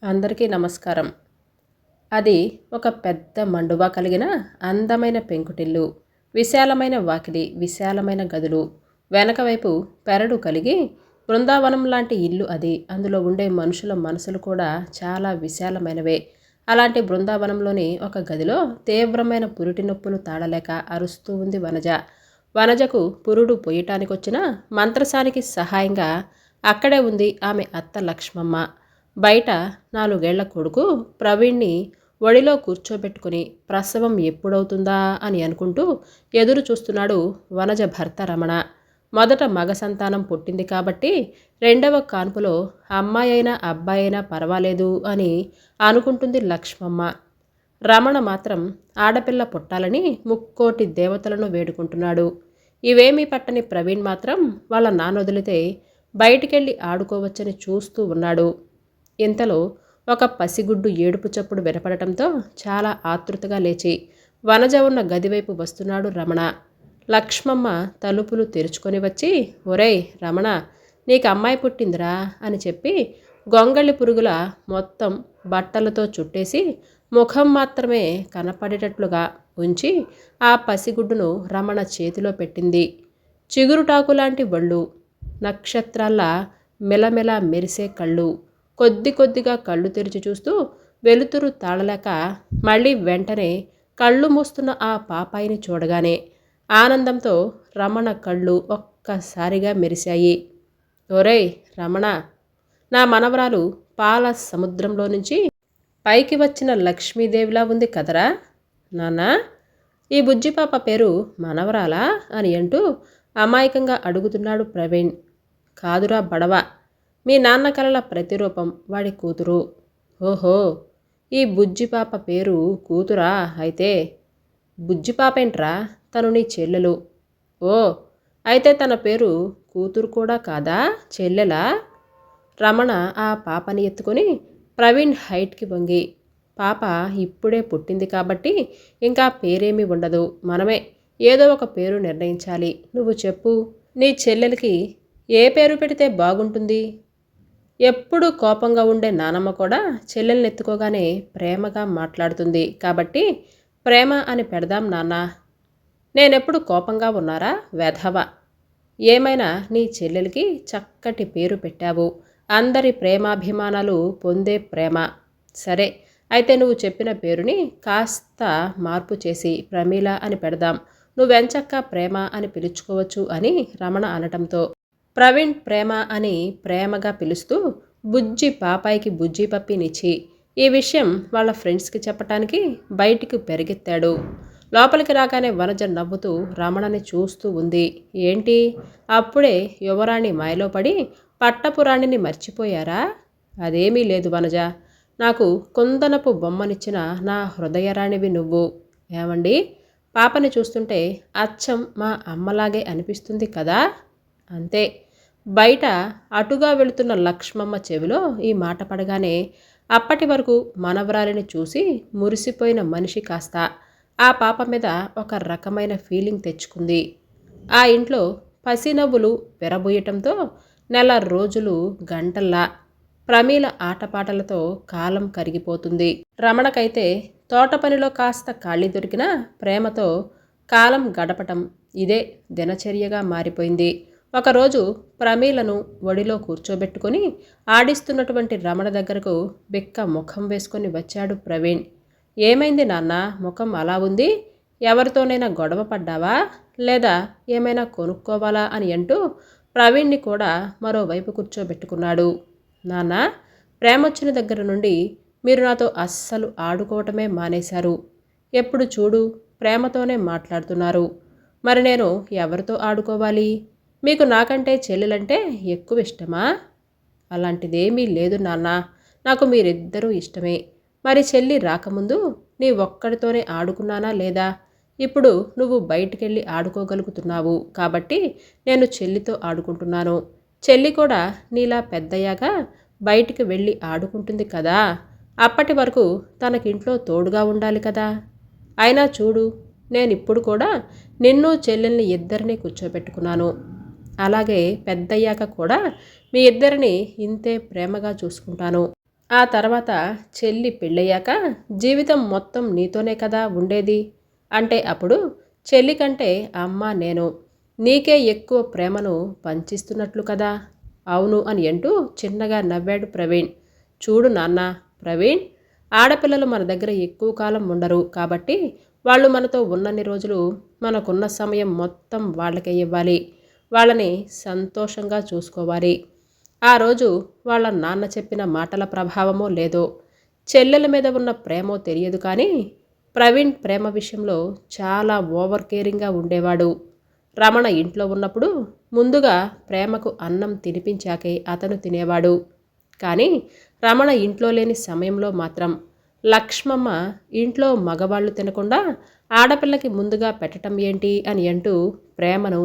అందరికీ నమస్కారం. అది ఒక పెద్ద మండువా కలిగిన అందమైన పెంకుటిల్లు. విశాలమైన వాకిలి, విశాలమైన గదులు, వెనక వైపు పెరడు కలిగి బృందావనం లాంటి ఇల్లు అది. అందులో ఉండే మనుషుల మనసులు కూడా చాలా విశాలమైనవే. అలాంటి బృందావనంలోని ఒక గదిలో తీవ్రమైన పురిటి నొప్పులు తాళలేక అరుస్తూ ఉంది వనజ. వనజకు పురుడు పొయ్యటానికొచ్చిన మంత్రసానికి సహాయంగా అక్కడే ఉంది ఆమె అత్త లక్ష్మమ్మ. బయట 4 ఏళ్ల కొడుకు ప్రవీణ్ని ఒడిలో కూర్చోబెట్టుకుని ప్రసవం ఎప్పుడవుతుందా అని అనుకుంటూ ఎదురు చూస్తున్నాడు వనజ భర్త రమణ. మొదట మగ సంతానం పుట్టింది కాబట్టి రెండవ కాన్పులో అమ్మాయి అయినా అబ్బాయి అయినా పర్వాలేదు అని అనుకుంటుంది లక్ష్మమ్మ. రమణ మాత్రం ఆడపిల్ల పుట్టాలని ముక్కోటి దేవతలను వేడుకుంటున్నాడు. ఇవేమీ పట్టని ప్రవీణ్ మాత్రం వాళ్ళ నాన్నొదిలితే బయటికెళ్ళి ఆడుకోవచ్చని చూస్తూ ఉన్నాడు. ఇంతలో ఒక పసిగుడ్డు ఏడుపు చప్పుడు వినపడటంతో చాలా ఆతృతగా లేచి వనజ ఉన్న గదివైపు వస్తున్నాడు రమణ. లక్ష్మమ్మ తలుపులు తెరుచుకొని వచ్చి, ఒరేయ్ రమణ, నీకు అమ్మాయి పుట్టిందిరా అని చెప్పి గొంగళి పురుగుల మొత్తం బట్టలతో చుట్టేసి ముఖం మాత్రమే కనపడేటట్లుగా ఉంచి ఆ పసిగుడ్డును రమణ చేతిలో పెట్టింది. చిగురుటాకులాంటి ఒళ్ళు, నక్షత్రాల్లా మెలమెల మెరిసే కళ్ళు, కొద్ది కొద్దిగా కళ్ళు తెరిచి చూస్తూ వెలుతురు తాళలేక మళ్ళీ వెంటనే కళ్ళు మూస్తున్న ఆ పాపాయిని చూడగానే ఆనందంతో రమణ కళ్ళు ఒక్కసారిగా మెరిశాయి. ఒరేయ్ రమణ, నా మనవరాలు పాల సముద్రంలో నుంచి పైకి వచ్చిన లక్ష్మీదేవిలా ఉంది కదరా నాన్న. ఈ బుజ్జిపాప పేరు మనవరాలా అని అంటూ అమాయకంగా అడుగుతున్నాడు ప్రవీణ్. కాదురా బడవ, మీ నాన్న కలల ప్రతిరూపం వాడి కూతురు. ఓహో, ఈ బుజ్జిపాప పేరు కూతురా అయితే? బుజ్జిపాపేంట్రా, తను నీ చెల్లెలు. ఓ, అయితే తన పేరు కూతురు కూడా కాదా, చెల్లెలా? రమణ ఆ పాపని ఎత్తుకొని ప్రవీణ్ హైట్కి వంగి, పాప ఇప్పుడే పుట్టింది కాబట్టి ఇంకా పేరేమీ ఉండదు, మనమే ఏదో ఒక పేరు నిర్ణయించాలి. నువ్వు చెప్పు, నీ చెల్లెలకి ఏ పేరు పెడితే బాగుంటుంది? ఎప్పుడూ కోపంగా ఉండే నానమ్మ కూడా చెల్లెల్ని ఎత్తుకోగానే ప్రేమగా మాట్లాడుతుంది కాబట్టి ప్రేమ అని పెడదాం నాన్న. నేనెప్పుడు కోపంగా ఉన్నారా వెధవ? ఏమైనా నీ చెల్లెలకి చక్కటి పేరు పెట్టావు, అందరి ప్రేమాభిమానాలు పొందే ప్రేమ. సరే, అయితే నువ్వు చెప్పిన పేరుని కాస్త మార్పు చేసి ప్రమీల అని పెడదాం, నువ్వెంచక్క ప్రేమ అని పిలుచుకోవచ్చు అని రమణ అనటంతో ప్రవీణ్ ప్రేమ అని ప్రేమగా పిలుస్తూ బుజ్జి పాపాయికి బుజ్జి పప్పినిచ్చి ఈ విషయం వాళ్ళ ఫ్రెండ్స్కి చెప్పటానికి బయటికి పెరిగెత్తాడు. లోపలికి రాగానే వనజ నవ్వుతూ రమణని చూస్తూ ఉంది. ఏంటి, అప్పుడే యువరాణి మాయలో పడి పట్టపురాణిని మర్చిపోయారా? అదేమీ లేదు వనజ, నాకు కుందనపు బొమ్మనిచ్చిన నా హృదయరాణివి నువ్వు. ఏమండి, పాపని చూస్తుంటే అచ్చం మా అమ్మలాగే అనిపిస్తుంది కదా. అంతే. బయట అటుగా వెళుతున్న లక్ష్మమ్మ చెవిలో ఈ మాట పడగానే అప్పటి వరకు మనవరాలిని చూసి మురిసిపోయిన మనిషి కాస్త ఆ పాప మీద ఒక రకమైన ఫీలింగ్ తెచ్చుకుంది. ఆ ఇంట్లో పసినవ్వులు విరబోయటంతో నెల రోజులు గంటల్లా ప్రమీల ఆటపాటలతో కాలం కరిగిపోతుంది. రమణకైతే తోట పనిలో కాస్త ఖాళీ దొరికినా ప్రేమతో కాలం గడపటం ఇదే దినచర్యగా మారిపోయింది. ఒకరోజు ప్రమీలను ఒడిలో కూర్చోబెట్టుకొని ఆడిస్తున్నటువంటి రమణ దగ్గరకు బిక్క ముఖం వేసుకొని వచ్చాడు ప్రవీణ్. ఏమైంది నాన్న, ముఖం అలా ఉంది? ఎవరితోనైనా గొడవ పడ్డావా, లేదా ఏమైనా కొనుక్కోవాలా అని అంటూ ప్రవీణ్ని కూడా మరోవైపు కూర్చోబెట్టుకున్నాడు. నాన్న, ప్రేమొచ్చిన దగ్గర నుండి మీరు నాతో అస్సలు ఆడుకోవటమే మానేశారు. ఎప్పుడు చూడు ప్రేమతోనే మాట్లాడుతున్నారు. మరి నేను ఎవరితో ఆడుకోవాలి? మీకు నాకంటే చెల్లెలంటే ఎక్కువ ఇష్టమా? అలాంటిదేమీ లేదు నాన్న, నాకు మీరిద్దరూ ఇష్టమే. మరి చెల్లి రాకముందు నీ ఒక్కడితోనే ఆడుకున్నానా లేదా? ఇప్పుడు నువ్వు బయటికెళ్ళి ఆడుకోగలుగుతున్నావు కాబట్టి నేను చెల్లితో ఆడుకుంటున్నాను. చెల్లి కూడా నీలా పెద్దయ్యాక బయటికి వెళ్ళి ఆడుకుంటుంది కదా. అప్పటి వరకు తనకింట్లో తోడుగా ఉండాలి కదా. అయినా చూడు, నేనిప్పుడు కూడా నిన్ను చెల్లెల్ని ఇద్దరినీ కూర్చోబెట్టుకున్నాను. అలాగే పెద్దయ్యాక కూడా మీ ఇద్దరిని ఇంతే ప్రేమగా చూసుకుంటాను. ఆ తర్వాత చెల్లి పెళ్ళయ్యాక జీవితం మొత్తం నీతోనే కదా ఉండేది అంటే అప్పుడు చెల్లి కంటే అమ్మ నేను నీకే ఎక్కువ ప్రేమను పంచిస్తున్నట్లు కదా. అవును అని అంటూ చిన్నగా నవ్వాడు ప్రవీణ్. చూడు నాన్న ప్రవీణ్, ఆడపిల్లలు మన దగ్గర ఎక్కువ కాలం ఉండరు కాబట్టి వాళ్ళు మనతో ఉన్నన్ని రోజులు మనకున్న సమయం మొత్తం వాళ్ళకే ఇవ్వాలి. వాళ్ళని సంతోషంగా చూసుకోవాలి. ఆ రోజు వాళ్ళ నాన్న చెప్పిన మాటల ప్రభావమో లేదో చెల్లెల మీద ఉన్న ప్రేమో తెలియదు కానీ ప్రవీణ్ ప్రేమ విషయంలో చాలా ఓవర్ కేరింగ్గా ఉండేవాడు. రమణ ఇంట్లో ఉన్నప్పుడు ముందుగా ప్రేమకు అన్నం తినిపించాకే అతను తినేవాడు. కానీ రమణ ఇంట్లో లేని సమయంలో మాత్రం లక్ష్మమ్మ ఇంట్లో మగవాళ్ళు తినకుండా ఆడపిల్లకి ముందుగా పెట్టడం ఏంటి అని అంటూ ప్రేమను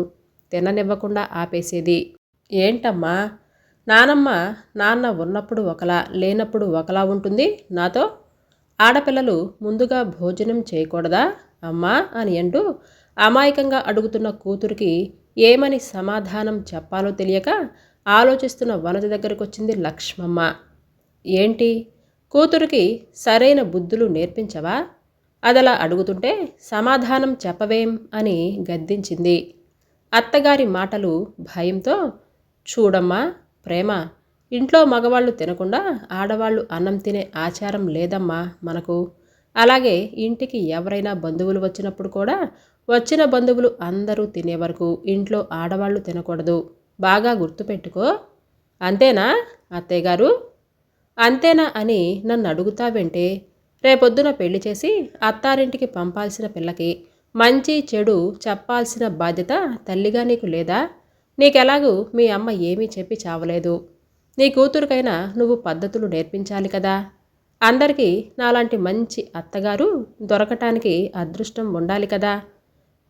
తిననివ్వకుండా ఆపేసేది. ఏంటమ్మా, నానమ్మ నాన్న ఉన్నప్పుడు ఒకలా లేనప్పుడు ఒకలా ఉంటుంది నాతో. ఆడపిల్లలు ముందుగా భోజనం చేయకూడదా అమ్మా అని అంటూ అమాయకంగా అడుగుతున్న కూతురికి ఏమని సమాధానం చెప్పాలో తెలియక ఆలోచిస్తున్న వనజ దగ్గరకు వచ్చింది లక్ష్మమ్మ. ఏంటి, కూతురికి సరైన బుద్ధులు నేర్పించవా? అదలా అడుగుతుంటే సమాధానం చెప్పవేం అని గద్దించింది. అత్తగారి మాటలు భయంతో, చూడమ్మా ప్రేమ, ఇంట్లో మగవాళ్ళు తినకుండా ఆడవాళ్ళు అన్నం తినే ఆచారం లేదమ్మా మనకు. అలాగే ఇంటికి ఎవరైనా బంధువులు వచ్చినప్పుడు కూడా వచ్చిన బంధువులు అందరూ తినే వరకు ఇంట్లో ఆడవాళ్ళు తినకూడదు. బాగా గుర్తుపెట్టుకో. అంతేనా అత్తయ్యగారు? అంతేనా అని నన్ను అడుగుతావేంటే? రేపొద్దున పెళ్లి చేసి అత్తారింటికి పంపాల్సిన పిల్లకి మంచి చెడు చెప్పాల్సిన బాధ్యత తల్లిగా నీకు లేదా? నీకెలాగూ మీ అమ్మ ఏమీ చెప్పి చావలేదు. నీ కూతురికైనా నువ్వు పద్ధతులు నేర్పించాలి కదా. అందరికీ నాలాంటి మంచి అత్తగారు దొరకటానికి అదృష్టం ఉండాలి కదా.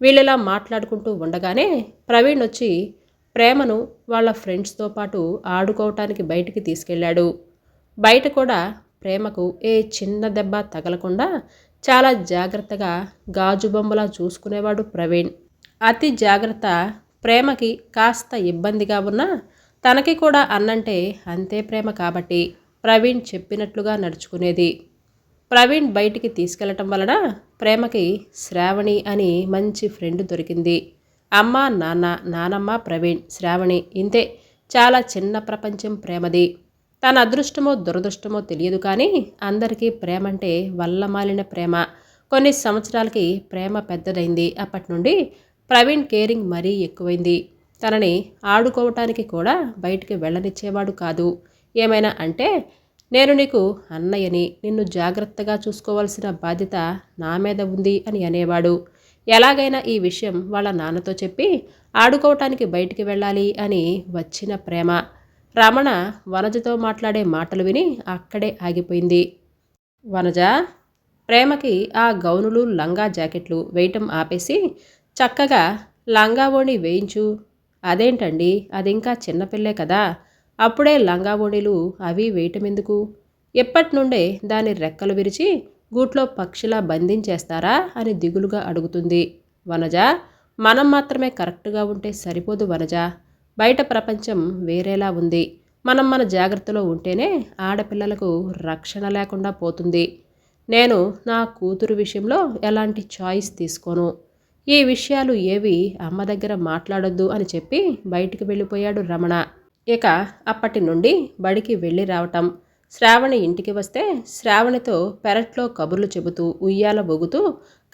వీళ్ళిలా మాట్లాడుకుంటూ ఉండగానే ప్రవీణ్ వచ్చి ప్రేమను వాళ్ళ ఫ్రెండ్స్తో పాటు ఆడుకోవటానికి బయటికి తీసుకెళ్ళాడు. బయట కూడా ప్రేమకు ఏ చిన్న దెబ్బ తగలకుండా చాలా జాగ్రత్తగా గాజు బొమ్మలా చూసుకునేవాడు ప్రవీణ్. అతి జాగ్రత్త ప్రేమకి కాస్త ఇబ్బందిగా ఉన్నా తనకి కూడా అన్నంటే అంతే ప్రేమ కాబట్టి ప్రవీణ్ చెప్పినట్లుగా నడుచుకునేది. ప్రవీణ్ బయటికి తీసుకెళ్లటం వలన ప్రేమకి శ్రావణి అని మంచి ఫ్రెండ్ దొరికింది. అమ్మ నాన్న, నానమ్మ, ప్రవీణ్, శ్రావణి, ఇంతే. చాలా చిన్న ప్రపంచం ప్రేమది. తన అదృష్టమో దురదృష్టమో తెలియదు కానీ అందరికీ ప్రేమంటే వల్లమాలిన ప్రేమ. కొన్ని సంవత్సరాలకి ప్రేమ పెద్దదైంది. అప్పటి నుండి ప్రవీణ్ కేరింగ్ మరీ ఎక్కువైంది. తనని ఆడుకోవటానికి కూడా బయటికి వెళ్ళనిచ్చేవాడు కాదు. ఏమైనా అంటే, నేను నీకు అన్నయ్యని, నిన్ను జాగ్రత్తగా చూసుకోవాల్సిన బాధ్యత నా మీద ఉంది అని అనేవాడు. ఎలాగైనా ఈ విషయం వాళ్ళ నాన్నతో చెప్పి ఆడుకోవటానికి బయటికి వెళ్ళాలి అని వచ్చిన ప్రేమ. రమణ వనజతో మాట్లాడే మాటలు విని అక్కడే ఆగిపోయింది. వనజ, ప్రేమకి ఆ గౌనులు లంగా జాకెట్లు వేయటం ఆపేసి చక్కగా లంగా ఓణి వేయించు. అదేంటండి, అదింకా చిన్నపిల్లే కదా, అప్పుడే లంగా ఓణీలు అవి వేయటం ఎందుకు? ఎప్పటి నుండే దాని రెక్కలు విరిచి గూట్లో పక్షిలా బంధించేస్తారా అని దిగులుగా అడుగుతుంది. వనజ, మనం మాత్రమే కరెక్ట్గా ఉంటే సరిపోదు వనజ. బయట ప్రపంచం వేరేలా ఉంది. మనం మన జాగ్రత్తలో ఉంటేనే ఆడపిల్లలకు రక్షణ లేకుండా పోతుంది. నేను నా కూతురు విషయంలో ఎలాంటి చాయిస్ తీసుకోను. ఈ విషయాలు ఏవి అమ్మ దగ్గర మాట్లాడొద్దు అని చెప్పి బయటికి వెళ్ళిపోయాడు రమణ. ఇక అప్పటి నుండి బడికి వెళ్ళి రావటం, శ్రావణి ఇంటికి వస్తే శ్రావణితో పెరట్లో కబుర్లు చెబుతూ ఉయ్యాల బొగుతూ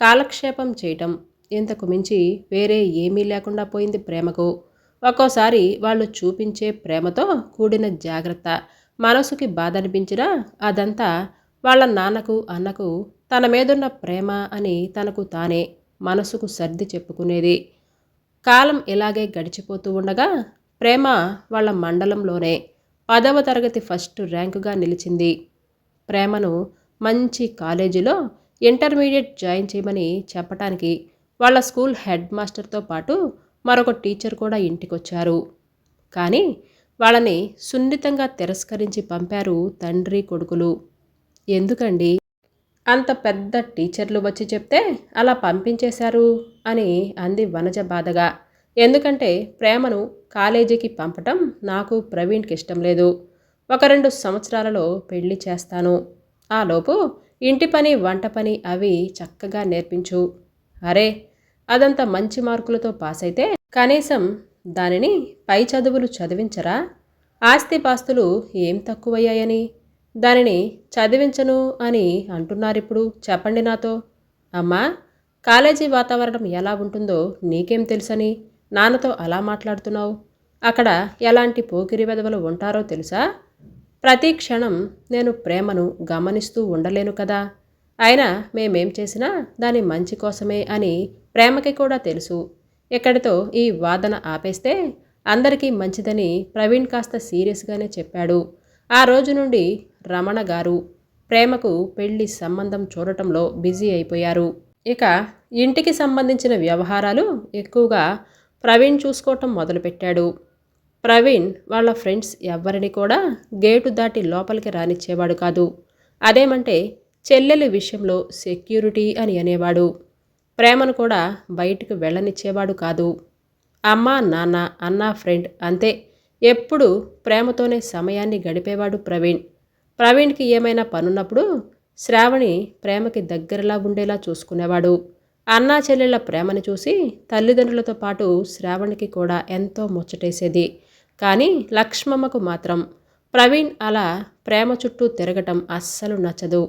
కాలక్షేపం చేయటం, ఇంతకు మించి వేరే ఏమీ లేకుండా పోయింది ప్రేమకు. ఒక్కోసారి వాళ్ళు చూపించే ప్రేమతో కూడిన జాగ్రత్త మనసుకి బాధ అనిపించినా అదంతా వాళ్ళ నాన్నకు అన్నకు తన మీదున్న ప్రేమ అని తనకు తానే మనసుకు సర్ది చెప్పుకునేది. కాలం ఇలాగే గడిచిపోతూ ఉండగా ప్రేమ వాళ్ళ మండలంలోనే 10వ తరగతి ఫస్ట్ ర్యాంకుగా నిలిచింది. ప్రేమను మంచి కాలేజీలో ఇంటర్మీడియట్ జాయిన్ చేయమని చెప్పటానికి వాళ్ళ స్కూల్ హెడ్ మాస్టర్తో పాటు మరొక టీచర్ కూడా ఇంటికొచ్చారు. కానీ వాళ్ళని సున్నితంగా తిరస్కరించి పంపారు తండ్రి కొడుకులు. ఎందుకండి అంత పెద్ద టీచర్లు వచ్చి చెప్తే అలా పంపించేశారు అని అంది వనజ బాధగా. ఎందుకంటే ప్రేమను కాలేజీకి పంపటం నాకు ప్రవీణ్కి ఇష్టం లేదు. 1-2 సంవత్సరాలలో పెళ్లి చేస్తాను. ఆలోపు ఇంటి పని, వంట పని అవి చక్కగా నేర్పించు. అరే, అదంత మంచి మార్కులతో పాసైతే కనీసం దానిని పై చదువులు చదివించరా? ఆస్తిపాస్తులు ఏం తక్కువయ్యాయని దానిని చదివించను అని అంటున్నారిప్పుడు? చెప్పండి నాతో. అమ్మా, కాలేజీ వాతావరణం ఎలా ఉంటుందో నీకేం తెలుసని నాన్నతో అలా మాట్లాడుతున్నావు? అక్కడ ఎలాంటి పోకిరి వెధవలు ఉంటారో తెలుసా? ప్రతి క్షణం నేను ప్రేమను గమనిస్తూ ఉండలేను కదా. అయినా మేమేం చేసినా దాని మంచి కోసమే అని ప్రేమకి కూడా తెలుసు. ఇక్కడితో ఈ వాదన ఆపేస్తే అందరికీ మంచిదని ప్రవీణ్ కాస్త సీరియస్గానే చెప్పాడు. ఆ రోజు నుండి రమణ గారు ప్రేమకు పెళ్లి సంబంధం చూడటంలో బిజీ అయిపోయారు. ఇక ఇంటికి సంబంధించిన వ్యవహారాలు ఎక్కువగా ప్రవీణ్ చూసుకోవటం మొదలుపెట్టాడు. ప్రవీణ్ వాళ్ళ ఫ్రెండ్స్ ఎవ్వరిని కూడా గేటు దాటి లోపలికి రానిచ్చేవాడు కాదు. అదేమంటే చెల్లెలి విషయంలో సెక్యూరిటీ అని అనేవాడు. ప్రేమను కూడా బయటికి వెళ్ళనిచ్చేవాడు కాదు. అమ్మ, నాన్న, అన్న, ఫ్రెండ్ అంతే. ఎప్పుడు ప్రేమతోనే సమయాన్ని గడిపేవాడు ప్రవీణ్. ప్రవీణ్కి ఏమైనా పనున్నప్పుడు శ్రావణి ప్రేమకి దగ్గరలా ఉండేలా చూసుకునేవాడు. అన్నా చెల్లెళ్ళ ప్రేమని చూసి తల్లిదండ్రులతో పాటు శ్రావణికి కూడా ఎంతో ముచ్చటేసేది. కానీ లక్ష్మమ్మకు మాత్రం ప్రవీణ్ అలా ప్రేమ చుట్టూ తిరగటం అస్సలు నచ్చదు.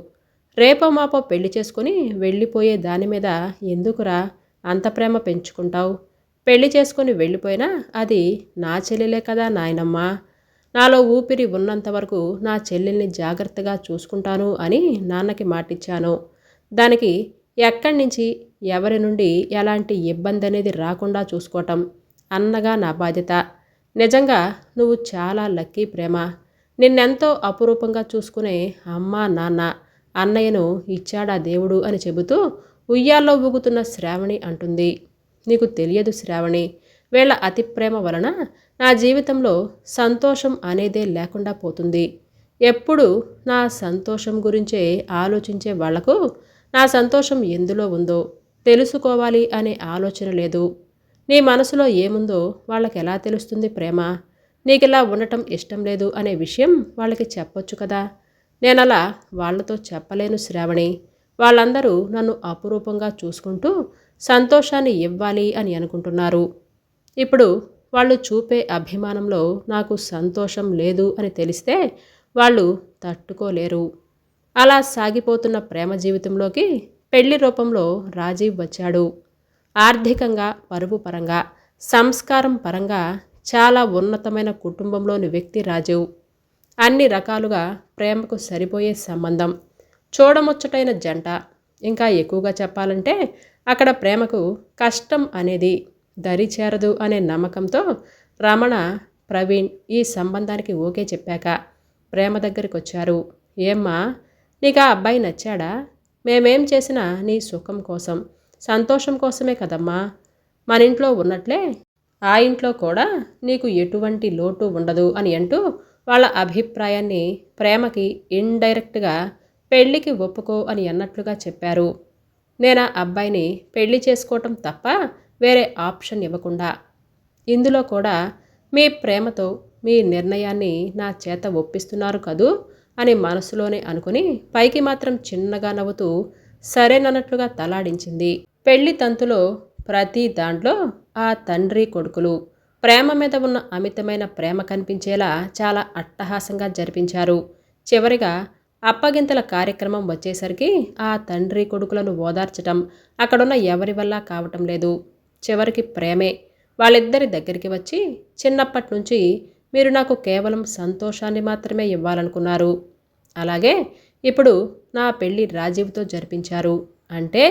రేపో మాపో పెళ్లి చేసుకుని వెళ్ళిపోయే దాని మీద ఎందుకురా అంత ప్రేమ పెంచుకుంటావు? పెళ్లి చేసుకుని వెళ్ళిపోయినా అది నా చెల్లెలే కదా నాయనమ్మా. నాలో ఊపిరి ఉన్నంత వరకు నా చెల్లెల్ని జాగ్రత్తగా చూసుకుంటాను అని నాన్నకి మాటిచ్చాను. దానికి ఎక్కడి నుంచి ఎవరి నుండి ఎలాంటి ఇబ్బంది అనేది రాకుండా చూసుకోవటం అన్నగా నా బాధ్యత. నిజంగా నువ్వు చాలా లక్కీ ప్రేమ. నిన్నెంతో అపురూపంగా చూసుకునే అమ్మ, నాన్న, అన్నయ్యను ఇచ్చాడా దేవుడు అని చెబుతూ ఉయ్యాల్లో ఊగుతున్న శ్రావణి అంటుంది. నీకు తెలియదు శ్రావణి, వీళ్ళ అతి ప్రేమ వలన నా జీవితంలో సంతోషం అనేదే లేకుండా పోతుంది. ఎప్పుడు నా సంతోషం గురించే ఆలోచించే వాళ్లకు నా సంతోషం ఎందులో ఉందో తెలుసుకోవాలి అనే ఆలోచన లేదు. నీ మనసులో ఏముందో వాళ్ళకి ఎలా తెలుస్తుంది ప్రేమ? నీకిలా ఉండటం ఇష్టం లేదు అనే విషయం వాళ్ళకి చెప్పొచ్చు కదా. నేనలా వాళ్లతో చెప్పలేను శ్రావణి. వాళ్ళందరూ నన్ను అపురూపంగా చూసుకుంటూ సంతోషాన్ని ఇవ్వాలి అని అనుకుంటున్నారు. ఇప్పుడు వాళ్ళు చూపే అభిమానంలో నాకు సంతోషం లేదు అని తెలిస్తే వాళ్ళు తట్టుకోలేరు. అలా సాగిపోతున్న ప్రేమ జీవితంలోకి పెళ్లి రూపంలో రాజీవ్ వచ్చాడు. ఆర్థికంగా, పరువు పరంగా, సంస్కారం పరంగా చాలా ఉన్నతమైన కుటుంబంలోని వ్యక్తి రాజీవ్. అన్ని రకాలుగా ప్రేమకు సరిపోయే సంబంధం, చూడముచ్చటైన జంట. ఇంకా ఎక్కువగా చెప్పాలంటే అక్కడ ప్రేమకు కష్టం అనేది దరిచేరదు అనే నమ్మకంతో రమణ, ప్రవీణ్ ఈ సంబంధానికి ఓకే చెప్పాక ప్రేమ దగ్గరికి వచ్చారు. ఏమ్మా, నీకు ఆ అబ్బాయి నచ్చాడా? మేమేం చేసినా నీ సుఖం కోసం, సంతోషం కోసమే కదమ్మా. మన ఇంట్లో ఉన్నట్లే ఆ ఇంట్లో కూడా నీకు ఎటువంటి లోటు ఉండదు అని అంటూ వాళ్ళ అభిప్రాయాన్ని ప్రేమకి ఇండైరెక్ట్గా పెళ్లికి ఒప్పుకో అని అన్నట్లుగా చెప్పారు. నేను ఆ అబ్బాయిని పెళ్లి చేసుకోవటం తప్ప వేరే ఆప్షన్ ఇవ్వకుండా, ఇందులో కూడా మీ ప్రేమతో మీ నిర్ణయాన్ని నా చేత ఒప్పిస్తున్నారు కదూ అని మనసులోనే అనుకుని పైకి మాత్రం చిన్నగా నవ్వుతూ సరేనన్నట్లుగా తలాడించింది. పెళ్లి తంతులో ప్రతి దాంట్లో ఆ తండ్రి కొడుకులు ప్రేమ మీద ఉన్న అమితమైన ప్రేమ కనిపించేలా చాలా అట్టహాసంగా జరిపించారు. చివరిగా అప్పగింతల కార్యక్రమం వచ్చేసరికి ఆ తండ్రి కొడుకులను ఓదార్చటం అక్కడున్న ఎవరి వల్ల కావటం లేదు. చివరికి ప్రేమే వాళ్ళిద్దరి దగ్గరికి వచ్చి చిన్నప్పటి నుంచి మీరు నాకు కేవలం సంతోషాన్ని మాత్రమే ఇవ్వాలనుకున్నారు. అలాగే ఇప్పుడు నా పెళ్లి రాజీవ్తో జరిపించారు. అంటే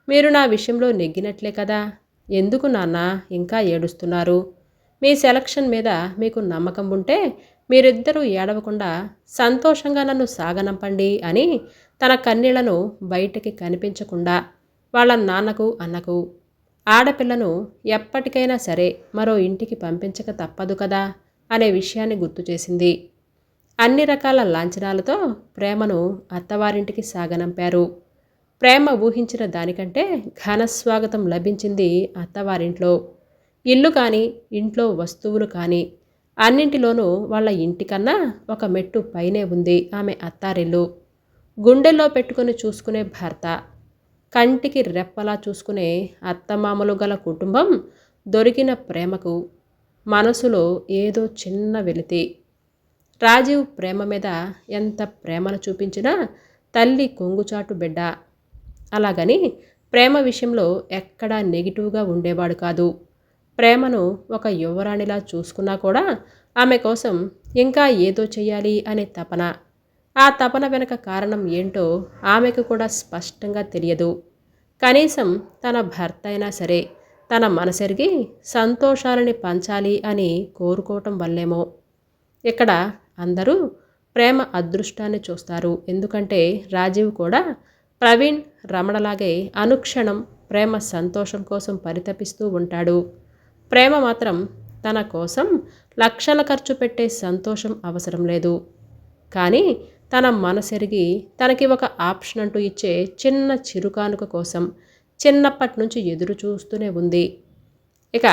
మీరు నా విషయంలో నెగ్గినట్లే కదా. ఎందుకు నాన్న ఇంకా ఏడుస్తున్నారు? మీ సెలక్షన్ మీద మీకు నమ్మకం ఉంటే మీరిద్దరూ ఏడవకుండా సంతోషంగా నన్ను సాగనంపండి అని తన కన్నీళ్లను బయటికి కనిపించకుండా వాళ్ళ నాన్నకు, అన్నకు ఆడపిల్లను ఎప్పటికైనా సరే మరో ఇంటికి పంపించక తప్పదు కదా అనే విషయాన్ని గుర్తు చేసింది. అన్ని రకాల లాంఛనాలతో ప్రేమను అత్తవారింటికి సాగనంపారు. ప్రేమ ఊహించిన దానికంటే ఘనస్వాగతం లభించింది అత్తవారింట్లో. ఇల్లు కానీ, ఇంట్లో వస్తువులు కానీ అన్నింటిలోనూ వాళ్ళ ఇంటికన్నా ఒక మెట్టు పైనే ఉంది ఆమె అత్తారిల్లు. గుండెల్లో పెట్టుకుని చూసుకునే భర్త, కంటికి రెప్పలా చూసుకునే అత్తమామలు గల కుటుంబం, దొరికిన ప్రేమకు మనసులో ఏదో చిన్న వెలితి. రాజీవ్ ప్రేమ మీద ఎంత ప్రేమను చూపించినా తల్లి కొంగుచాటు బిడ్డ. అలాగని ప్రేమ విషయంలో ఎక్కడా నెగిటివ్గా ఉండేవాడు కాదు. ప్రేమను ఒక యువరాణిలా చూసుకున్నా కూడా ఆమె కోసం ఇంకా ఏదో చెయ్యాలి అనే తపన. ఆ తపన వెనక కారణం ఏంటో ఆమెకు కూడా స్పష్టంగా తెలియదు. కనీసం తన భర్త అయినా సరే తన మనసెరిగి సంతోషాలని పంచాలి అని కోరుకోవటం వల్లేమో. ఇక్కడ అందరూ ప్రేమ అదృష్టాన్ని చూస్తారు. ఎందుకంటే రాజీవ్ కూడా ప్రవీణ్, రమణలాగే అనుక్షణం ప్రేమ సంతోషం కోసం పరితపిస్తూ ఉంటాడు. ప్రేమ మాత్రం తన కోసం లక్షల ఖర్చు పెట్టే సంతోషం అవసరం లేదు. కానీ తన మనసెరిగి తనకి ఒక ఆప్షన్ అంటూ ఇచ్చే చిన్న చిరుకానుక కోసం చిన్నప్పటి నుంచి ఎదురు చూస్తూనే ఉంది. ఇక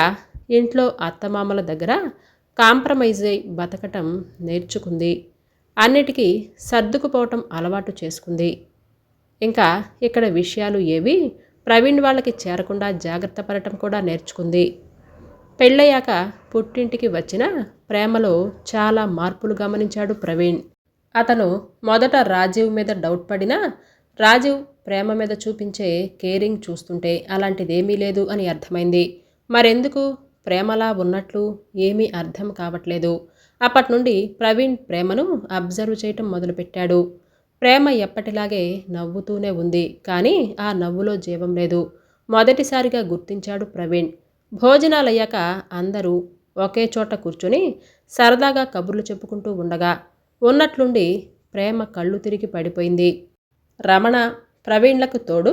ఇంట్లో అత్తమామల దగ్గర కాంప్రమైజ్ అయి బతకటం నేర్చుకుంది. అన్నిటికీ సర్దుకుపోవటం అలవాటు చేసుకుంది. ఇంకా ఇక్కడ విషయాలు ఏవి ప్రవీణ్ వాళ్ళకి చేరకుండా జాగ్రత్త పడటం కూడా నేర్చుకుంది. పెళ్ళయ్యాక పుట్టింటికి వచ్చిన ప్రేమలో చాలా మార్పులు గమనించాడు ప్రవీణ్. అతను మొదట రాజీవ్ మీద డౌట్ పడినా రాజీవ్ ప్రేమ మీద చూపించే కేరింగ్ చూస్తుంటే అలాంటిదేమీ లేదు అని అర్థమైంది. మరెందుకు ప్రేమలా ఉన్నట్లు ఏమీ అర్థం కావట్లేదు. అప్పటి నుండి ప్రవీణ్ ప్రేమను అబ్జర్వ్ చేయటం మొదలుపెట్టాడు. ప్రేమ ఎప్పటిలాగే నవ్వుతూనే ఉంది, కానీ ఆ నవ్వులో జీవం లేదు. మొదటిసారిగా గుర్తించాడు ప్రవీణ్. భోజనాలయ్యాక అందరూ ఒకే చోట కూర్చొని సరదాగా కబుర్లు చెప్పుకుంటూ ఉండగా ఉన్నట్లుండి ప్రేమ కళ్ళు తిరిగి పడిపోయింది. రమణ, ప్రవీణ్లకు తోడు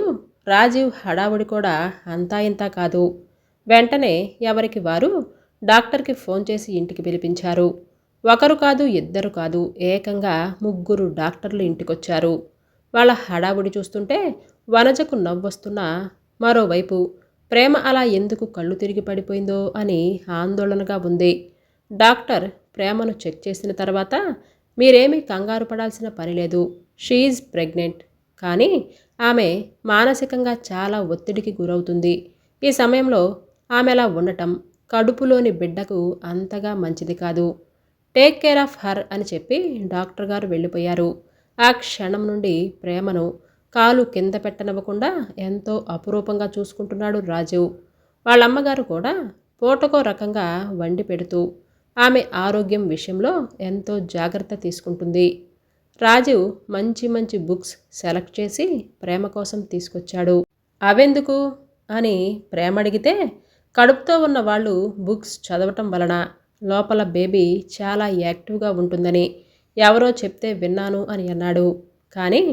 రాజీవ్ హడావుడి కూడా అంతా ఇంతా కాదు. వెంటనే ఎవరికి వారు డాక్టర్కి ఫోన్ చేసి ఇంటికి పిలిపించారు. ఒకరు కాదు, ఇద్దరు కాదు, ఏకంగా 3 డాక్టర్లు ఇంటికొచ్చారు. వాళ్ళ హడావుడి చూస్తుంటే వనజకు నవ్వొస్తున్నా మరోవైపు ప్రేమ అలా ఎందుకు కళ్ళు తిరిగి పడిపోయిందో అని ఆందోళనగా ఉంది. డాక్టర్ ప్రేమను చెక్ చేసిన తర్వాత మీరేమీ కంగారు పడాల్సిన పని లేదు, షీఈజ్ ప్రెగ్నెంట్, కానీ ఆమె మానసికంగా చాలా ఒత్తిడికి గురవుతుంది. ఈ సమయంలో ఆమె అలా ఉండటం కడుపులోని బిడ్డకు అంతగా మంచిది కాదు. టేక్ కేర్ ఆఫ్ హర్ అని చెప్పి డాక్టర్ గారు వెళ్ళిపోయారు. ఆ క్షణం నుండి ప్రేమను కాలు కింద పెట్టనివ్వకుండా ఎంతో అపురూపంగా చూసుకుంటున్నాడు రాజీవ్. వాళ్ళమ్మగారు కూడా పూటకో రకంగా వండి పెడుతూ ఆమె ఆరోగ్యం విషయంలో ఎంతో జాగ్రత్త తీసుకుంటుంది. రాజీవ్ మంచి మంచి బుక్స్ సెలెక్ట్ చేసి ప్రేమ కోసం తీసుకొచ్చాడు. అవెందుకు అని ప్రేమ అడిగితే కడుపుతో ఉన్న వాళ్ళు బుక్స్ చదవటం వలన లోపల బేబీ చాలా యాక్టివ్గా ఉంటుందని ఎవరో చెప్తే విన్నాను అని అన్నాడు. కానీ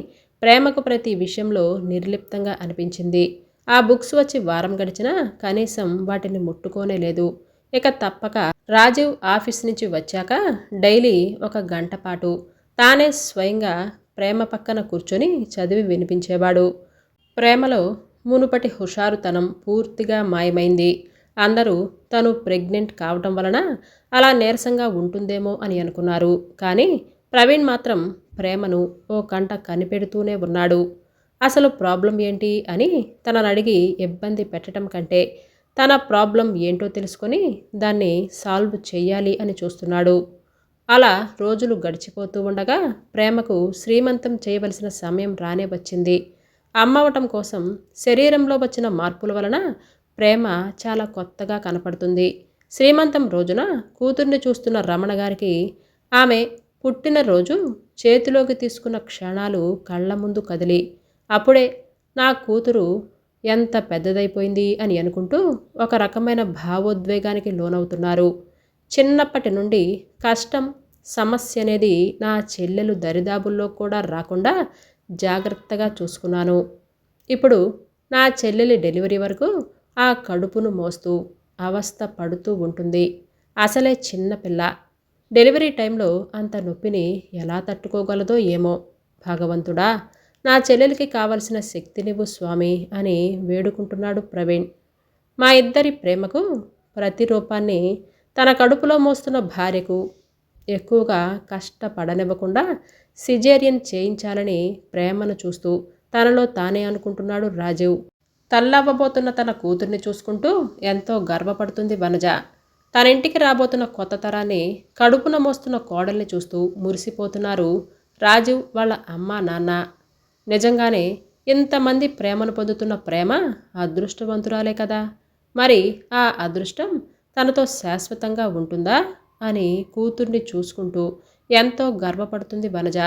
ప్రేమకు ప్రతి విషయంలో నిర్లిప్తంగా అనిపించింది. ఆ బుక్స్ వచ్చి వారం గడిచినా కనీసం వాటిని ముట్టుకోనే లేదు. ఇక తప్పక రాజీవ్ ఆఫీస్ నుంచి వచ్చాక డైలీ 1 గంట పాటు తానే స్వయంగా ప్రేమ పక్కన కూర్చొని చదివి వినిపించేవాడు. ప్రేమలో మునుపటి హుషారుతనం పూర్తిగా మాయమైంది. అందరూ తను ప్రెగ్నెంట్ కావటం వలన అలా నీరసంగా ఉంటుందేమో అని అనుకున్నారు. కానీ ప్రవీణ్ మాత్రం ప్రేమను ఓ కంట కనిపెడుతూనే ఉన్నాడు. అసలు ప్రాబ్లం ఏంటి అని తనని అడిగి ఇబ్బంది పెట్టడం కంటే తన ప్రాబ్లం ఏంటో తెలుసుకొని దాన్ని సాల్వ్ చెయ్యాలి అని చూస్తున్నాడు. అలా రోజులు గడిచిపోతూ ఉండగా ప్రేమకు శ్రీమంతం చేయవలసిన సమయం రానే వచ్చింది. అమ్మవటం కోసం శరీరంలో వచ్చిన మార్పుల వలన ప్రేమ చాలా కొత్తగా కనపడుతుంది. శ్రీమంతం రోజున కూతుర్ని చూస్తున్న రమణ గారికి ఆమె పుట్టినరోజు చేతిలోకి తీసుకున్న క్షణాలు కళ్ళ ముందు కదిలి అప్పుడే నా కూతురు ఎంత పెద్దదైపోయింది అని అనుకుంటూ ఒక రకమైన భావోద్వేగానికి లోనవుతున్నారు. చిన్నప్పటి నుండి కష్టం, సమస్య అనేది నా చెల్లెలు దరిదాపుల్లో కూడా రాకుండా జాగ్రత్తగా చూసుకున్నాను. ఇప్పుడు నా చెల్లెలి డెలివరీ వరకు ఆ కడుపును మోస్తూ అవస్థ పడుతూ ఉంటుంది. అసలే చిన్నపిల్ల. డెలివరీ టైంలో అంత నొప్పిని ఎలా తట్టుకోగలదో ఏమో. భగవంతుడా, నా చెల్లెలికి కావలసిన శక్తినివ్వు స్వామి అని వేడుకుంటున్నాడు ప్రవీణ్. మా ఇద్దరి ప్రేమకు ప్రతిరూపాన్ని తన కడుపులో మోస్తున్న భార్యకు ఎక్కువగా కష్టపడనివ్వకుండా సిజేరియన్ చేయించాలని ప్రేమను చూస్తూ తనలో తానే అనుకుంటున్నాడు రాజీవ్. తల్లవ్వబోతున్న తన కూతుర్ని చూసుకుంటూ ఎంతో గర్వపడుతుంది వనజ. తన ఇంటికి రాబోతున్న కొత్త తరాన్ని, కడుపున మోస్తున్న కోడల్ని చూస్తూ మురిసిపోతున్నారు రాజీవ్ వాళ్ళ అమ్మ నాన్న. నిజంగానే ఇంతమంది ప్రేమను పొందుతున్న ప్రేమ అదృష్టవంతురాలే కదా. మరి ఆ అదృష్టం తనతో శాశ్వతంగా ఉంటుందా అని కూతుర్ని చూసుకుంటూ ఎంతో గర్వపడుతుంది వనజ.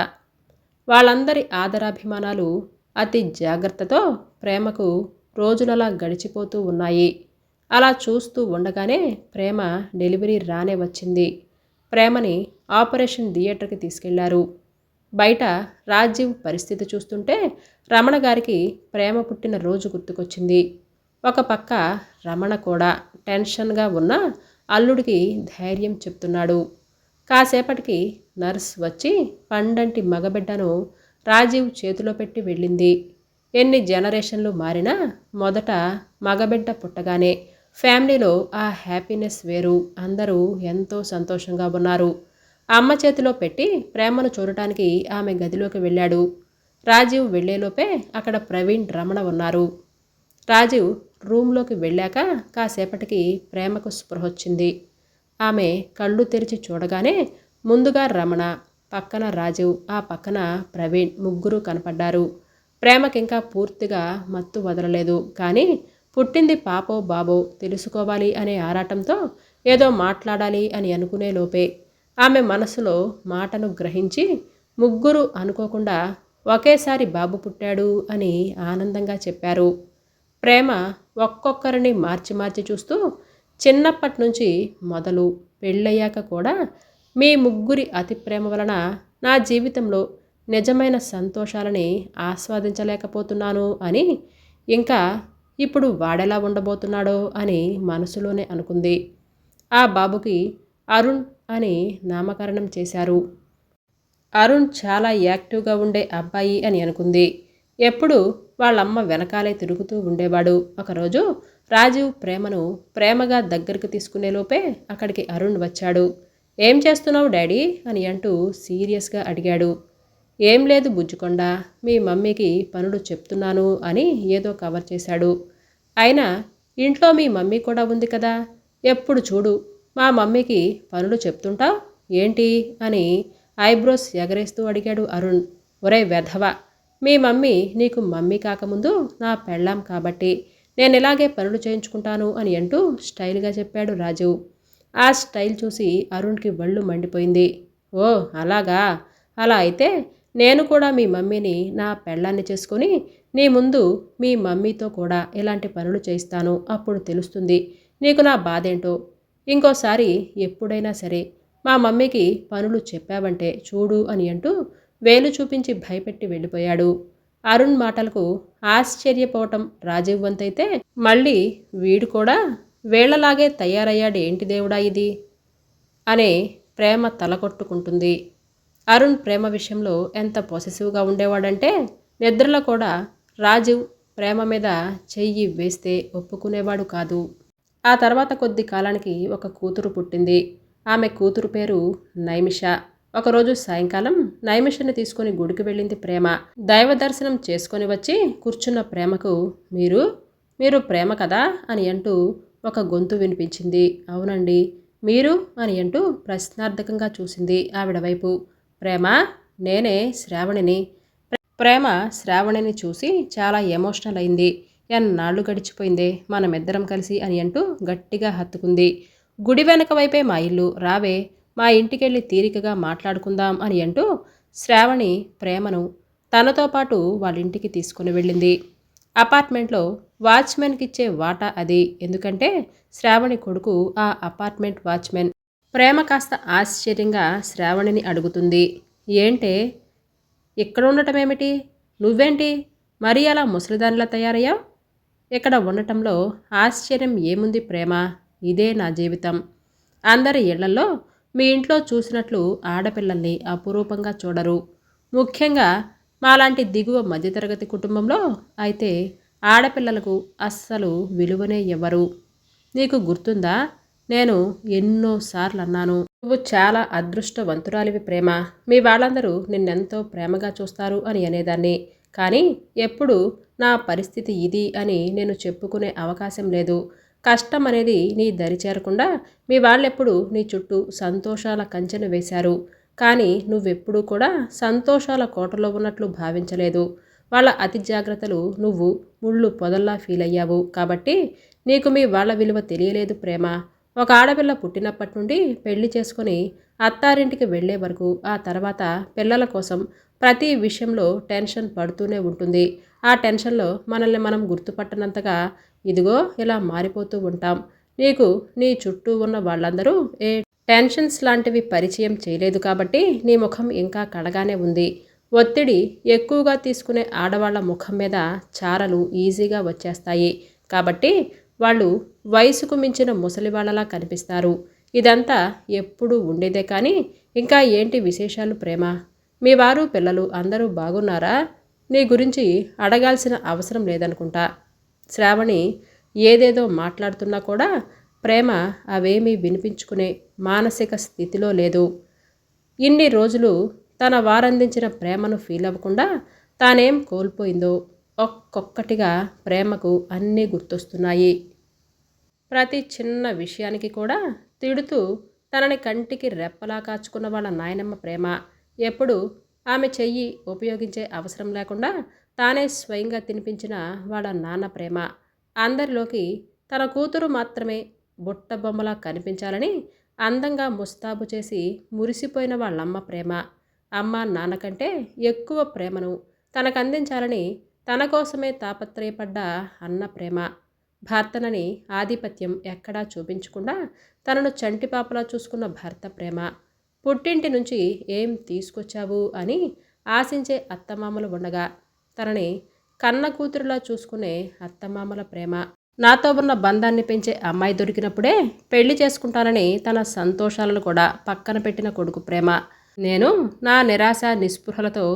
వాళ్ళందరి ఆదరాభిమానాలు అతి జాగ్రత్తతో ప్రేమకు రోజులలా గడిచిపోతూ ఉన్నాయి. అలా చూస్తూ ఉండగానే ప్రేమ డెలివరీ రానే వచ్చింది. ప్రేమని ఆపరేషన్ థియేటర్కి తీసుకెళ్లారు. బయట రాజీవ్ పరిస్థితి చూస్తుంటే రమణ గారికి ప్రేమ పుట్టిన రోజు గుర్తుకొచ్చింది. ఒక పక్క రమణ కూడా టెన్షన్గా ఉన్న అల్లుడికి ధైర్యం చెప్తున్నాడు. కాసేపటికి నర్స్ వచ్చి పండంటి మగబిడ్డను రాజీవ్ చేతిలో పెట్టి వెళ్ళింది. ఎన్ని జనరేషన్లు మారినా మొదట మగబిడ్డ పుట్టగానే ఫ్యామిలీలో ఆ హ్యాపీనెస్ వేరు. అందరూ ఎంతో సంతోషంగా ఉన్నారు. అమ్మ చేతిలో పెట్టి ప్రేమను చూడటానికి ఆమె గదిలోకి వెళ్ళాడు. రాజీవ్ వెళ్లేలోపే అక్కడ ప్రవీణ్, రమణ ఉన్నారు. రాజీవ్ రూమ్లోకి వెళ్ళాక కాసేపటికి ప్రేమకు స్పృహొచ్చింది. ఆమె కళ్ళు తెరిచి చూడగానే ముందుగా రమణ, పక్కన రాజీవ్, ఆ పక్కన ప్రవీణ్ ముగ్గురు కనపడ్డారు. ప్రేమకింకా పూర్తిగా మత్తు వదలలేదు. కానీ పుట్టింది పాపో బాబో తెలుసుకోవాలి అనే ఆరాటంతో ఏదో మాట్లాడాలి అని అనుకునే లోపే ఆమె మనసులో మాటను గ్రహించి ముగ్గురు అనుకోకుండా ఒకేసారి బాబు పుట్టాడు అని ఆనందంగా చెప్పారు. ప్రేమ ఒక్కొక్కరిని మార్చి మార్చి చూస్తూ చిన్నప్పటి నుంచి మొదలు పెళ్ళయ్యాక కూడా మీ ముగ్గురి అతి ప్రేమ వలన నా జీవితంలో నిజమైన సంతోషాలని ఆస్వాదించలేకపోతున్నాను అని, ఇంకా ఇప్పుడు వాడెలా ఉండబోతున్నాడో అని మనసులోనే అనుకుంది. ఆ బాబుకి అరుణ్ అని నామకరణం చేశారు. అరుణ్ చాలా యాక్టివ్గా ఉండే అబ్బాయి అని అనుకుంది. ఎప్పుడు వాళ్ళమ్మ వెనకాలే తిరుగుతూ ఉండేవాడు. ఒకరోజు రాజీవ్ ప్రేమను ప్రేమగా దగ్గరికి తీసుకునేలోపే అక్కడికి అరుణ్ వచ్చాడు. ఏం చేస్తున్నావు డాడీ అని అంటూ సీరియస్గా అడిగాడు. ఏం లేదు బుజ్జుకొండ, మీ మమ్మీకి పనులు చెప్తున్నాను అని ఏదో కవర్ చేశాడు. అయినా ఇంట్లో మీ మమ్మీ కూడా ఉంది కదా, ఎప్పుడు చూడు మా మమ్మీకి పనులు చెప్తుంటావు ఏంటి అని ఐబ్రోస్ ఎగరేస్తూ అడిగాడు అరుణ్. ఒరే వెధవ, మీ మమ్మీ నీకు మమ్మీ కాకముందు నా పెళ్ళాం కాబట్టి నేను ఇలాగే పనులు చేయించుకుంటాను అని అంటూ స్టైల్గా చెప్పాడు రాజీవ్. ఆ స్టైల్ చూసి అరుణ్కి వళ్ళు మండిపోయింది. ఓ అలాగా, అలా అయితే నేను కూడా మీ మమ్మీని నా పెళ్ళాన్ని చేసుకొని నీ ముందు మీ మమ్మీతో కూడా ఇలాంటి పనులు చేయిస్తాను. అప్పుడు తెలుస్తుంది నీకు నా బాధేంటో. ఇంకోసారి ఎప్పుడైనా సరే మా మమ్మీకి పనులు చెప్పావంటే చూడు అని అంటూ వేలు చూపించి భయపెట్టి వెళ్ళిపోయాడు. అరుణ్ మాటలకు ఆశ్చర్యపోవటం రాజీవ్ వంతైతే మళ్ళీ వీడు కూడా వేళ్లలాగే తయారయ్యాడేంటి దేవుడా ఇది అనే ప్రేమ తలకొట్టుకుంటుంది. అరుణ్ ప్రేమ విషయంలో ఎంత పొసెసివ్గా ఉండేవాడంటే నిద్రలో కూడా రాజీవ్ ప్రేమ మీద చెయ్యి వేస్తే ఒప్పుకునేవాడు కాదు. ఆ తర్వాత కొద్ది కాలానికి ఒక కూతురు పుట్టింది. ఆమె కూతురు పేరు నైమిష. ఒకరోజు సాయంకాలం నైమిషని తీసుకొని గుడికి వెళ్ళింది ప్రేమ. దైవ దర్శనం చేసుకొని వచ్చి కూర్చున్న ప్రేమకు మీరు మీరు ప్రేమ కదా అని అంటూ ఒక గొంతు వినిపించింది. అవునండి, మీరు అని అంటూ ప్రశ్నార్థకంగా చూసింది ఆవిడ వైపు. ప్రేమ, నేనే శ్రావణిని. ప్రేమ శ్రావణిని చూసి చాలా ఎమోషనల్ అయింది. ఎన్నాళ్ళు గడిచిపోయిందే మనమిద్దరం కలిసి అని అంటూ గట్టిగా హత్తుకుంది. గుడి వెనక వైపే మా ఇల్లు, రావే మా ఇంటికెళ్ళి తీరికగా మాట్లాడుకుందాం అని అంటూ శ్రావణి ప్రేమను తనతో పాటు వాళ్ళ ఇంటికి తీసుకుని వెళ్ళింది. అపార్ట్మెంట్లో వాచ్మెన్కి ఇచ్చే వాటా అది. ఎందుకంటే శ్రావణి కొడుకు ఆ అపార్ట్మెంట్ వాచ్మెన్. ప్రేమ కాస్త ఆశ్చర్యంగా శ్రావణిని అడుగుతుంది. ఏంటే ఇక్కడ ఉండటమేమిటి, నువ్వేంటి మరీ అలా ముసలిదానిలా తయారయ్యావు? ఇక్కడ ఉండటంలో ఆశ్చర్యం ఏముంది ప్రేమ, ఇదే నా జీవితం. అందరి ఇళ్లలో మీ ఇంట్లో చూసినట్లు ఆడపిల్లల్ని అపురూపంగా చూడరు. ముఖ్యంగా మాలాంటి దిగువ మధ్యతరగతి కుటుంబంలో అయితే ఆడపిల్లలకు అస్సలు విలువనే ఇవ్వరు. నీకు గుర్తుందా, నేను ఎన్నోసార్లు అన్నాను, నువ్వు చాలా అదృష్టవంతురాలివి ప్రేమ, మీ వాళ్ళందరూ నిన్నెంతో ప్రేమగా చూస్తారు అని అనేదాన్ని. కానీ ఎప్పుడు నా పరిస్థితి ఇది అని నేను చెప్పుకునే అవకాశం లేదు. కష్టం అనేది నీ దరి చేరకుండా మీ వాళ్ళెప్పుడు నీ చుట్టూ సంతోషాల కంచెను వేశారు. కానీ నువ్వెప్పుడూ కూడా సంతోషాల కోటలో ఉన్నట్లు భావించలేదు. వాళ్ళ అతి జాగ్రత్తలు నువ్వు ముళ్ళు పొదల్లా ఫీల్ అయ్యావు. కాబట్టి నీకు మీ వాళ్ళ విలువ తెలియలేదు ప్రేమ. ఒక ఆడపిల్ల పుట్టినప్పటి నుండి పెళ్లి చేసుకుని అత్తారింటికి వెళ్లే వరకు, ఆ తర్వాత పిల్లల కోసం ప్రతి విషయంలో టెన్షన్ పడుతూనే ఉంటుంది. ఆ టెన్షన్లో మనల్ని మనం గుర్తుపట్టనంతగా ఇదిగో ఇలా మారిపోతూ ఉంటాం. నీకు నీ చుట్టూ ఉన్న వాళ్ళందరూ ఏ టెన్షన్స్ లాంటివి పరిచయం చేయలేదు కాబట్టి నీ ముఖం ఇంకా కడగానే ఉంది. ఒత్తిడి ఎక్కువగా తీసుకునే ఆడవాళ్ల ముఖం మీద చారలు ఈజీగా వచ్చేస్తాయి. కాబట్టి వాళ్ళు వయసుకు మించిన ముసలివాళ్లలా కనిపిస్తారు. ఇదంతా ఎప్పుడూ ఉండేదే కానీ ఇంకా ఏంటి విశేషాలు ప్రేమ? మీ వారు పిల్లలు అందరూ బాగున్నారా? నీ గురించి అడగాల్సిన అవసరం లేదనుకుంటా. శ్రావణి ఏదేదో మాట్లాడుతున్నా కూడా ప్రేమ అవేమీ వినిపించుకునే మానసిక స్థితిలో లేదు. ఇన్ని రోజులు తన వారందించిన ప్రేమను ఫీల్ అవ్వకుండా తానేం కోల్పోయిందో ఒక్కొక్కటిగా ప్రేమకు అన్నీ గుర్తొస్తున్నాయి. ప్రతి చిన్న విషయానికి కూడా తిడుతూ తనని కంటికి రెప్పలా కాచుకున్న వాళ్ళ నాయనమ్మ ప్రేమ, ఎప్పుడు ఆమె చెయ్యి ఉపయోగించే అవసరం లేకుండా తానే స్వయంగా తినిపించిన వాళ్ళ నాన్న ప్రేమ, అందరిలోకి తన కూతురు మాత్రమే బుట్టబొమ్మలా కనిపించాలని అందంగా ముస్తాబు చేసి మురిసిపోయిన వాళ్ళమ్మ ప్రేమ, అమ్మ నాన్న కంటే ఎక్కువ ప్రేమను తనకందించాలని తన కోసమే తాపత్రయపడ్డ అన్న ప్రేమ, భర్తనని ఆధిపత్యం ఎక్కడా చూపించకుండా తనను చంటిపాపలా చూసుకున్న భర్త ప్రేమ, పుట్టింటి నుంచి ఏం తీసుకొచ్చావు అని ఆశించే అత్తమామలు ఉండగా తనని కన్న కూతురులా చూసుకునే అత్తమామల ప్రేమ, నాతో ఉన్న బంధాన్ని పెంచే అమ్మాయి దొరికినప్పుడే పెళ్లి చేసుకుంటానని తన సంతోషాలను కూడా పక్కన పెట్టిన కొడుకు ప్రేమ, నేను నా నిరాశ నిస్పృహలతో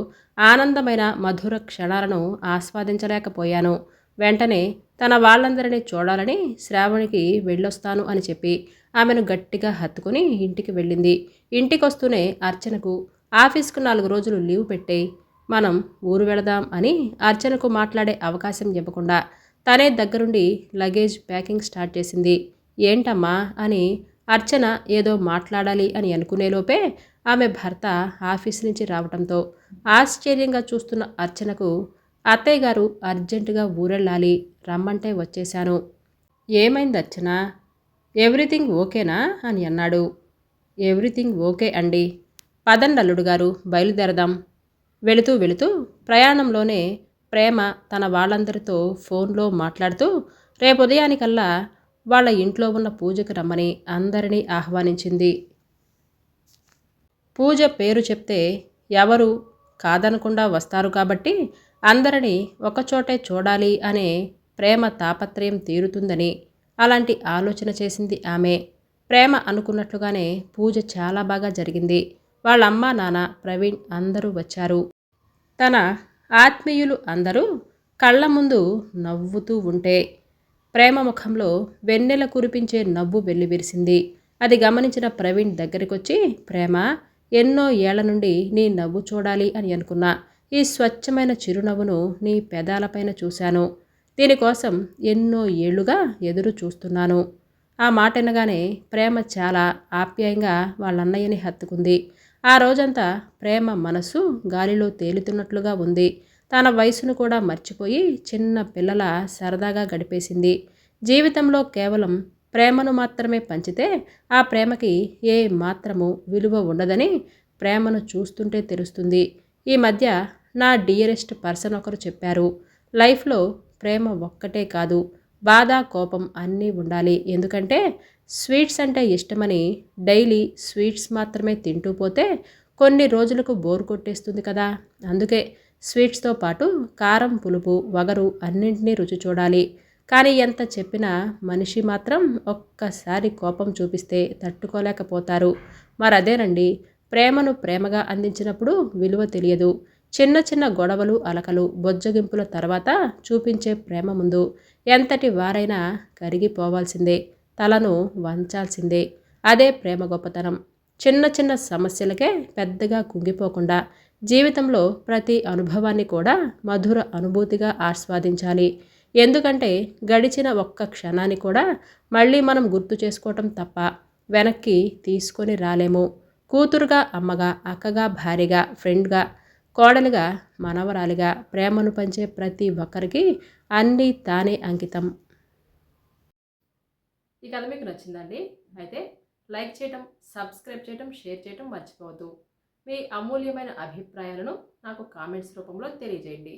ఆనందమైన మధుర క్షణాలను ఆస్వాదించలేకపోయాను. వెంటనే తన వాళ్ళందరినీ చూడాలని శ్రావణికి వెళ్ళొస్తాను అని చెప్పి ఆమెను గట్టిగా హత్తుకుని ఇంటికి వెళ్ళింది. ఇంటికొస్తూనే అర్చనకు ఆఫీస్కు 4 రోజులు లీవ్ పెట్టే, మనం ఊరు వెళదాం అని అర్చనకు మాట్లాడే అవకాశం ఇవ్వకుండా తనే దగ్గరుండి లగేజ్ ప్యాకింగ్ స్టార్ట్ చేసింది. ఏంటమ్మా అని అర్చన ఏదో మాట్లాడాలి అని అనుకునేలోపే ఆమె భర్త ఆఫీస్ నుంచి రావడంతో ఆశ్చర్యంగా చూస్తున్న అర్చనకు, అత్తయ్య గారు అర్జెంటుగా ఊరెళ్ళాలి, రమ్మంటే వచ్చేశాను. ఏమైంది అర్చన? ఎవ్రీథింగ్ ఓకేనా అని అన్నాడు. ఎవ్రీథింగ్ ఓకే అండి. పదండి అల్లుడు గారు, బయలుదేరదాం. వెళుతూ వెళుతూ ప్రయాణంలోనే ప్రేమ తన వాళ్ళందరితో ఫోన్లో మాట్లాడుతూ రేపు ఉదయానికల్లా వాళ్ళ ఇంట్లో ఉన్న పూజకు రమ్మని అందరినీ ఆహ్వానించింది. పూజ పేరు చెప్తే ఎవరు కాదనకుండా వస్తారు కాబట్టి అందరినీ ఒకచోటే చూడాలి అనే ప్రేమ తాపత్రయం తీరుతుందని అలాంటి ఆలోచన చేసింది ఆమె. ప్రేమ అనుకున్నట్లుగానే పూజ చాలా బాగా జరిగింది. వాళ్ళ అమ్మ నాన్న ప్రవీణ్ అందరూ వచ్చారు. తన ఆత్మీయులు అందరూ కళ్ళ ముందు నవ్వుతూ ఉంటే ప్రేమ ముఖంలో వెన్నెల కురిపించే నవ్వు వెల్లివిరిసింది. అది గమనించిన ప్రవీణ్ దగ్గరికొచ్చి, ప్రేమ, ఎన్నో ఏళ్ల నుండి నీ నవ్వు చూడాలి అని అనుకున్నా. ఈ స్వచ్ఛమైన చిరునవ్వును నీ పెదాలపైన చూశాను. దీనికోసం ఎన్నో ఏళ్లుగా ఎదురు చూస్తున్నాను. ఆ మాట వినగానే ప్రేమ చాలా ఆప్యాయంగా వాళ్ళన్నయ్యని హత్తుకుంది. ఆ రోజంతా ప్రేమ మనసు గాలిలో తేలుతున్నట్లుగా ఉంది. తన వయసును కూడా మర్చిపోయి చిన్న పిల్లల సరదాగా గడిపేసింది. జీవితంలో కేవలం ప్రేమను మాత్రమే పంచితే ఆ ప్రేమకి ఏ మాత్రము విలువ ఉండదని ప్రేమను చూస్తుంటే తెలుస్తుంది. ఈ మధ్య నా డియరెస్ట్ పర్సన్ ఒకరు చెప్పారు, లైఫ్లో ప్రేమ ఒక్కటే కాదు, బాధ కోపం అన్నీ ఉండాలి. ఎందుకంటే స్వీట్స్ అంటే ఇష్టమని డైలీ స్వీట్స్ మాత్రమే తింటూ పోతే కొన్ని రోజులకు బోర్ కొట్టేస్తుంది కదా. అందుకే స్వీట్స్తో పాటు కారం పులుపు వగరు అన్నింటినీ రుచి చూడాలి. కానీ ఎంత చెప్పినా మనిషి మాత్రం ఒక్కసారి కోపం చూపిస్తే తట్టుకోలేకపోతారు. మరదేనండి, ప్రేమను ప్రేమగా అందించినప్పుడు విలువ తెలియదు. చిన్న చిన్న గొడవలు అలకలు బొజ్జగింపుల తర్వాత చూపించే ప్రేమ ముందు ఎంతటి వారైనా కరిగిపోవాల్సిందే. తలను వంచాల్సిందే. అదే ప్రేమ గొప్పతనం. చిన్న చిన్న సమస్యలకే పెద్దగా కుంగిపోకుండా జీవితంలో ప్రతి అనుభవాన్ని కూడా మధుర అనుభూతిగా ఆస్వాదించాలి. ఎందుకంటే గడిచిన ఒక్క క్షణాన్ని కూడా మళ్ళీ మనం గుర్తు చేసుకోవటం తప్ప వెనక్కి తీసుకొని రాలేము. కూతురుగా అమ్మగా, అక్కగా భార్యగా, ఫ్రెండ్గా, కోడలిగా, మనవరాలిగా ప్రేమను పంచే ప్రతి ఒక్కరికి అన్నీ తానే అంకితం. ఈ కథ మీకు నచ్చిందండి? అయితే లైక్ చేయటం, సబ్స్క్రైబ్ చేయటం, షేర్ చేయటం మర్చిపోవద్దు. మీ అమూల్యమైన అభిప్రాయాలను నాకు కామెంట్స్ రూపంలో తెలియజేయండి.